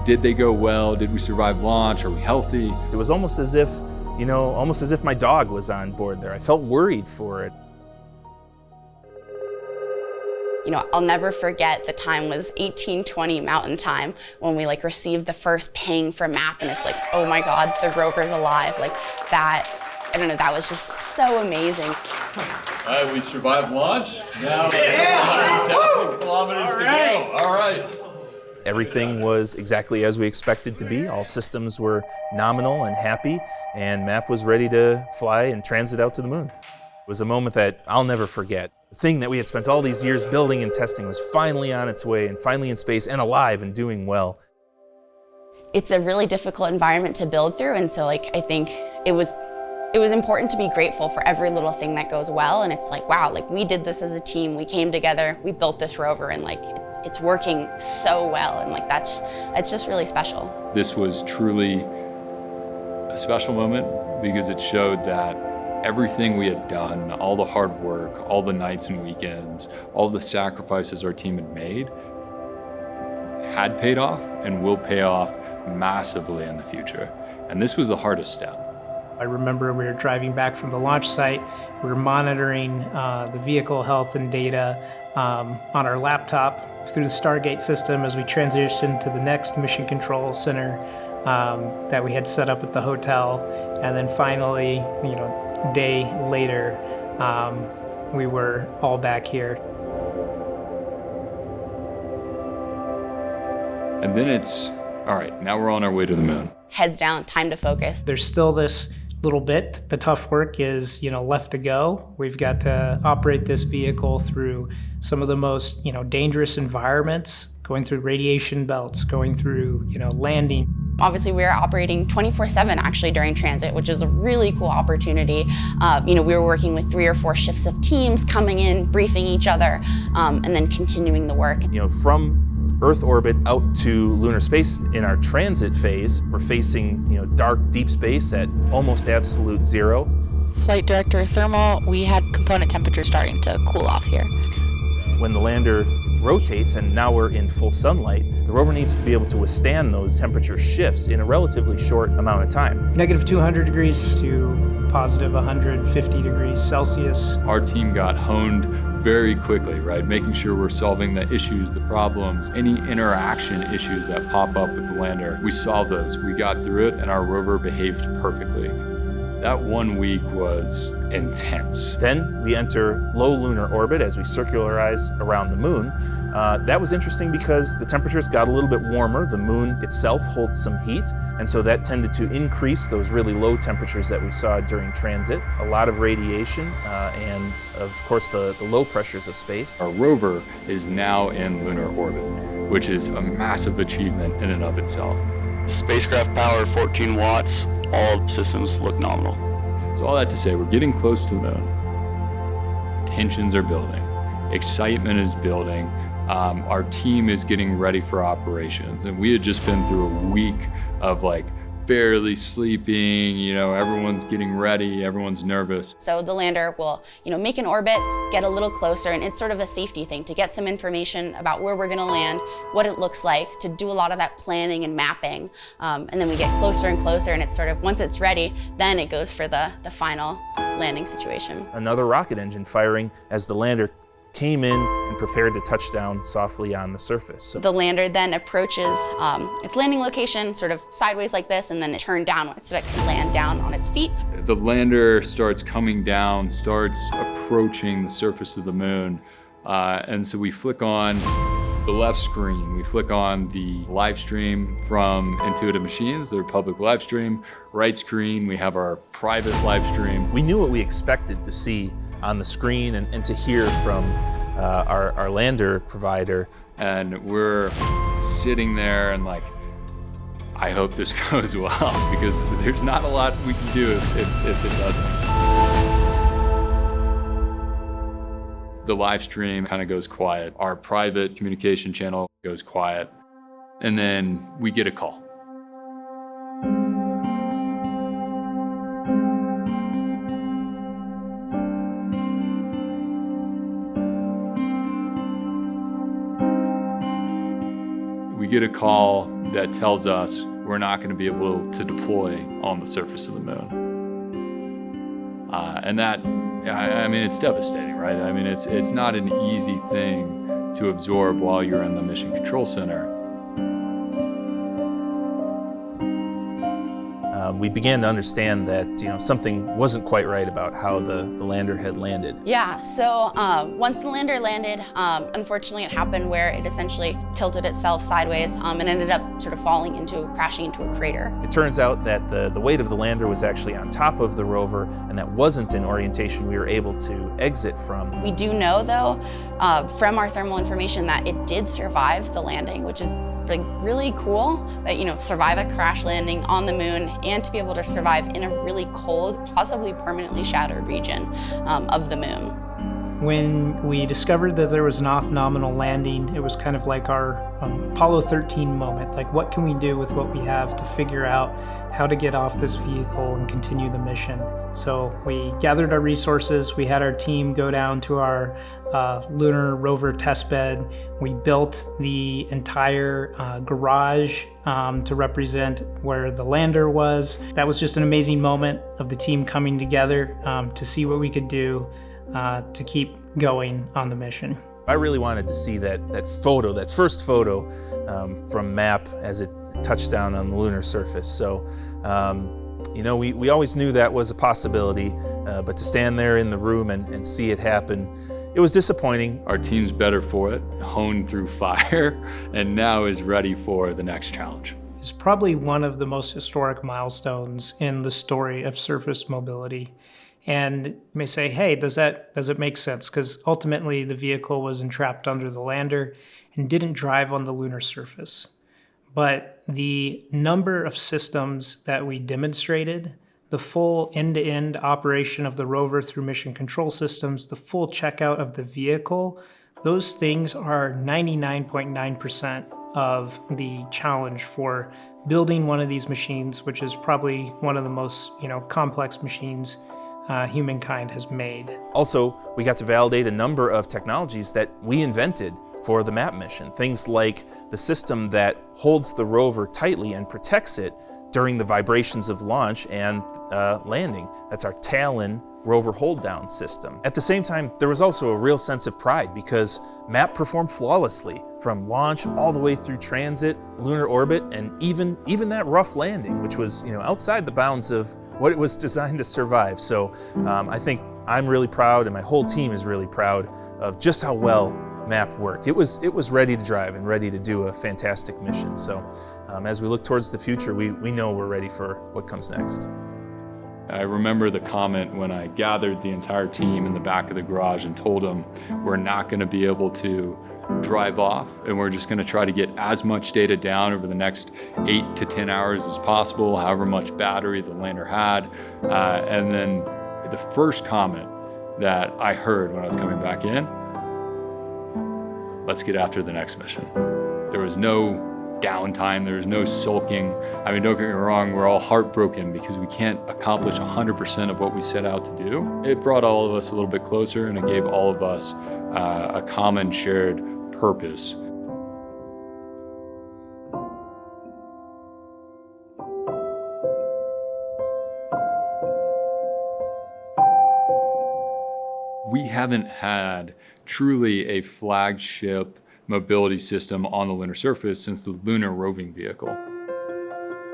Did they go well? Did we survive launch? Are we healthy? It was almost as if, my dog was on board there. I felt worried for it. I'll never forget the time was 1820 Mountain Time when we received the first ping from MAPP, and it's like, oh my God, the rover's alive. I don't know, that was just so amazing. All right, we survived launch. Now 100,000 kilometers to go. All right. Everything was exactly as we expected to be. All systems were nominal and happy, and MAPP was ready to fly and transit out to the moon. It was a moment that I'll never forget. The thing that we had spent all these years building and testing was finally on its way and finally in space and alive and doing well. It's a really difficult environment to build through, and so I think it was important to be grateful for every little thing that goes well, and it's wow, we did this as a team, we came together, we built this rover, and it's working so well, and that's just really special. This was truly a special moment because it showed that everything we had done, all the hard work, all the nights and weekends, all the sacrifices our team had made, had paid off and will pay off massively in the future. And this was the hardest step. I remember we were driving back from the launch site. We were monitoring the vehicle health and data on our laptop through the Stargate system as we transitioned to the next Mission Control Center that we had set up at the hotel. And then finally, a day later, we were all back here. And then it's, all right, now we're on our way to the moon. Heads down, time to focus. There's still this little bit. The tough work is, left to go. We've got to operate this vehicle through some of the most, dangerous environments, going through radiation belts, going through, landing. Obviously, we were operating 24/7 actually during transit, which is a really cool opportunity. We were working with 3 or 4 shifts of teams coming in, briefing each other, and then continuing the work. From Earth orbit out to lunar space in our transit phase, we're facing dark deep space at almost absolute zero. Flight director thermal, we had component temperature starting to cool off here. When the lander rotates and now we're in full sunlight, the rover needs to be able to withstand those temperature shifts in a relatively short amount of time. Negative 200 degrees to positive 150 degrees Celsius. Our team got honed very quickly, right? Making sure we're solving the issues, the problems, any interaction issues that pop up with the lander. We solved those, we got through it, and our rover behaved perfectly. That 1 week was intense. Then we enter low lunar orbit as we circularize around the moon. That was interesting because the temperatures got a little bit warmer. The moon itself holds some heat, and so that tended to increase those really low temperatures that we saw during transit. A lot of radiation and, of course, the low pressures of space. Our rover is now in lunar orbit, which is a massive achievement in and of itself. Spacecraft power, 14 watts. All systems look nominal. So all that to say, we're getting close to the moon. Tensions are building. Excitement is building. Our team is getting ready for operations. And we had just been through a week of barely sleeping, everyone's getting ready, everyone's nervous. So the lander will, make an orbit, get a little closer, and it's sort of a safety thing to get some information about where we're gonna land, what it looks like, to do a lot of that planning and mapping. And then we get closer and closer, and it's sort of, once it's ready, then it goes for the final landing situation. Another rocket engine firing as the lander came in and prepared to touch down softly on the surface. So the lander then approaches its landing location sort of sideways like this, and then it turned down so it can land down on its feet. The lander starts coming down, starts approaching the surface of the moon. And so we flick on the left screen. We flick on the live stream from Intuitive Machines, their public live stream. Right screen, we have our private live stream. We knew what we expected to see on the screen and to hear from our lander provider. And we're sitting there and I hope this goes well, because there's not a lot we can do if it doesn't. The live stream kind of goes quiet. Our private communication channel goes quiet. And then we get a call. We get a call that tells us we're not going to be able to deploy on the surface of the moon. And that, it's devastating, right? It's not an easy thing to absorb while you're in the Mission Control Center. We began to understand that something wasn't quite right about how the lander had landed. Yeah, so once the lander landed, unfortunately it happened where it essentially tilted itself sideways and ended up sort of crashing into a crater. It turns out that the weight of the lander was actually on top of the rover, and that wasn't an orientation we were able to exit from. We do know, though, from our thermal information that it did survive the landing, which is really cool that, survive a crash landing on the moon and to be able to survive in a really cold, possibly permanently shattered region of the moon. When we discovered that there was an off-nominal landing, it was kind of like our Apollo 13 moment. What can we do with what we have to figure out how to get off this vehicle and continue the mission? So we gathered our resources. We had our team go down to our lunar rover testbed. We built the entire garage to represent where the lander was. That was just an amazing moment of the team coming together to see what we could do to keep going on the mission. I really wanted to see that first photo from MAPP as it touched down on the lunar surface. So, we always knew that was a possibility, but to stand there in the room and see it happen, it was disappointing. Our team's better for it, honed through fire, and now is ready for the next challenge. It's probably one of the most historic milestones in the story of surface mobility. And you may say, hey, does it make sense? Because ultimately the vehicle was entrapped under the lander and didn't drive on the lunar surface. But the number of systems that we demonstrated, the full end-to-end operation of the rover through mission control systems, the full checkout of the vehicle, those things are 99.9% of the challenge for building one of these machines, which is probably one of the most complex machines humankind has made. Also, we got to validate a number of technologies that we invented for the MAPP mission. Things like the system that holds the rover tightly and protects it during the vibrations of launch and landing. That's our Talon rover hold down system. At the same time, there was also a real sense of pride because MAPP performed flawlessly from launch all the way through transit, lunar orbit, and even that rough landing, which was outside the bounds of what it was designed to survive. So I think I'm really proud, and my whole team is really proud of just how well MAPP worked. It was ready to drive and ready to do a fantastic mission. So as we look towards the future, we know we're ready for what comes next. I remember the comment when I gathered the entire team in the back of the garage and told them we're not going to be able to drive off, and we're just going to try to get as much data down over the next 8 to 10 hours as possible, however much battery the lander had. And then the first comment that I heard when I was coming back in, let's get after the next mission. There was no downtime, there was no sulking. I mean, don't get me wrong, we're all heartbroken because we can't accomplish 100% of what we set out to do. It brought all of us a little bit closer, and it gave all of us a common shared purpose. We haven't had truly a flagship mobility system on the lunar surface since the lunar roving vehicle.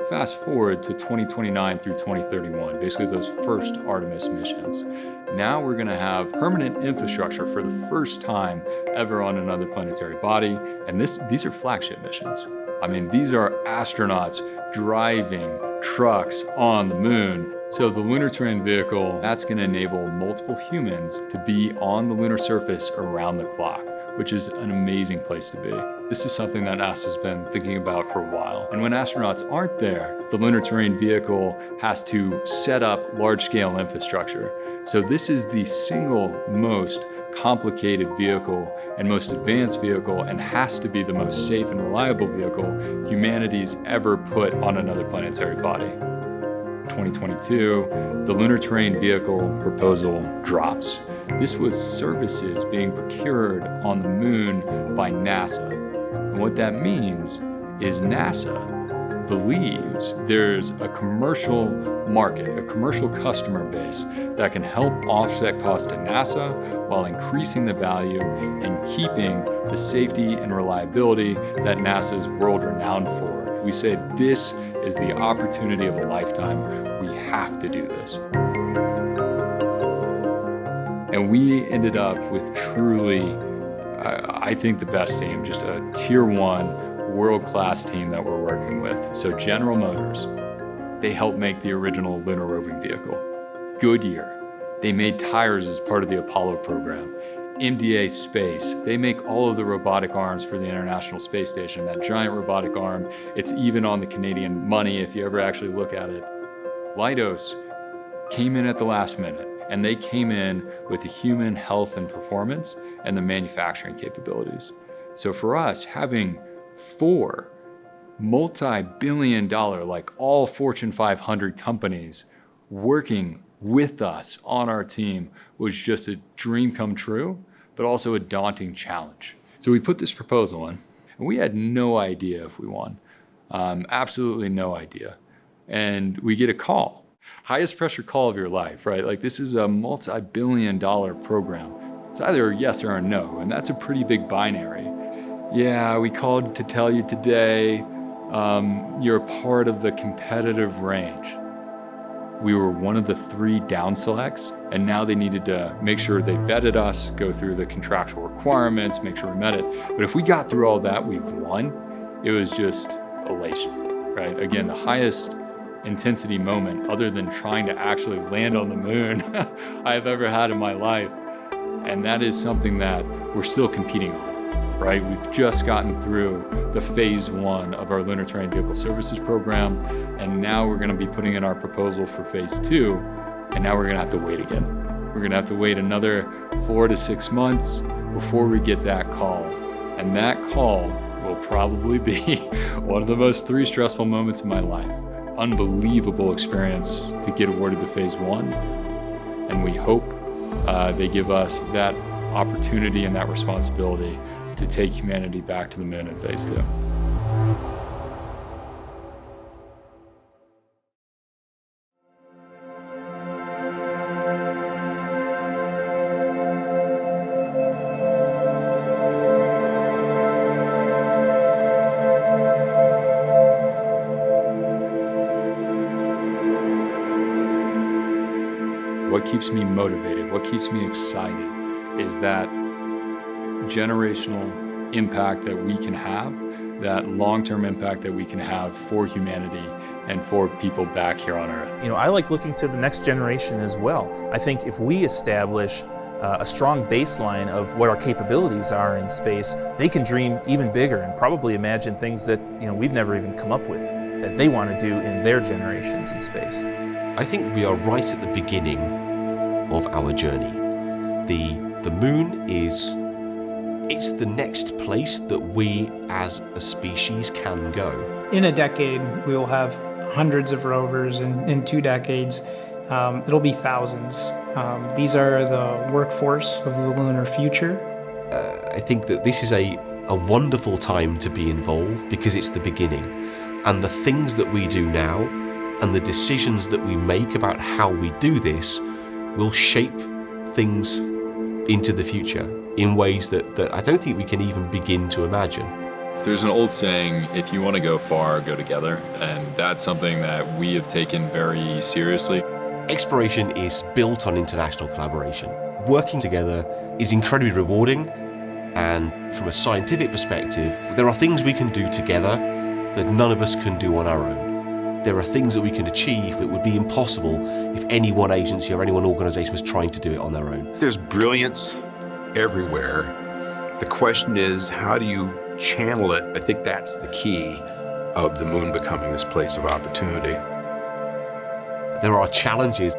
Fast forward to 2029 through 2031, basically those first Artemis missions. Now we're going to have permanent infrastructure for the first time ever on another planetary body, and these are flagship missions. I mean, these are astronauts driving trucks on the moon. So the lunar terrain vehicle, that's going to enable multiple humans to be on the lunar surface around the clock, which is an amazing place to be. This is something that NASA's been thinking about for a while. And when astronauts aren't there, the lunar terrain vehicle has to set up large-scale infrastructure. So this is the single most complicated vehicle and most advanced vehicle, and has to be the most safe and reliable vehicle humanity's ever put on another planetary body. 2022, the lunar terrain vehicle proposal drops. This was services being procured on the moon by NASA. And what that means is NASA believes there's a commercial market, a commercial customer base that can help offset costs to NASA while increasing the value and keeping the safety and reliability that NASA is world renowned for. We say this is the opportunity of a lifetime. We have to do this. And we ended up with truly, I think, the best team, just a tier 1 world-class team that we're working with. So General Motors, they helped make the original lunar roving vehicle. Goodyear, they made tires as part of the Apollo program. MDA Space, they make all of the robotic arms for the International Space Station, that giant robotic arm. It's even on the Canadian money if you ever actually look at it. Leidos came in at the last minute, and they came in with the human health and performance and the manufacturing capabilities. So for us, having 4 multi-billion-dollar, like all Fortune 500 companies working with us on our team was just a dream come true, but also a daunting challenge. So we put this proposal in, and we had no idea if we won. Absolutely no idea. And we get a call, highest pressure call of your life, right? Like, this is a multi-billion-dollar program. It's either a yes or a no, and that's a pretty big binary. Yeah, we called to tell you today you're a part of the competitive range. We were one of the 3 down selects, and now they needed to make sure they vetted us, go through the contractual requirements, make sure we met it. But if we got through all that, we've won. It was just elation, right? Again, the highest intensity moment, other than trying to actually land on the moon, I've ever had in my life. And that is something that we're still competing on, right? We've just gotten through the phase 1 of our Lunar Terrain Vehicle Services program, and now we're gonna be putting in our proposal for phase 2, and now we're gonna have to wait again. We're gonna have to wait another 4 to 6 months before we get that call. And that call will probably be one of the most 3 stressful moments in my life. Unbelievable experience to get awarded the phase 1, and we hope they give us that opportunity and that responsibility to take humanity back to the moon in phase 2. What keeps me motivated, what keeps me excited is that generational impact that we can have, that long-term impact that we can have for humanity and for people back here on Earth. You know, I like looking to the next generation as well. I think if we establish a strong baseline of what our capabilities are in space, they can dream even bigger and probably imagine things that, you know, we've never even come up with, that they want to do in their generations in space. I think we are right at the beginning of our journey. The moon it's the next place that we as a species can go. In a decade, we will have hundreds of rovers. In 2 decades, it'll be thousands. These are the workforce of the lunar future. I think that this is a wonderful time to be involved because it's the beginning. And the things that we do now and the decisions that we make about how we do this will shape things into the future in ways that I don't think we can even begin to imagine. There's an old saying, if you want to go far, go together. And that's something that we have taken very seriously. Exploration is built on international collaboration. Working together is incredibly rewarding. And from a scientific perspective, there are things we can do together that none of us can do on our own. There are things that we can achieve that would be impossible if any one agency or any one organization was trying to do it on their own. There's brilliance everywhere. The question is, how do you channel it? I think that's the key of the moon becoming this place of opportunity. There are challenges,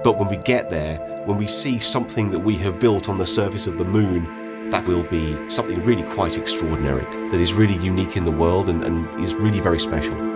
but when we get there, when we see something that we have built on the surface of the moon, that will be something really quite extraordinary, that is really unique in the world and is really very special.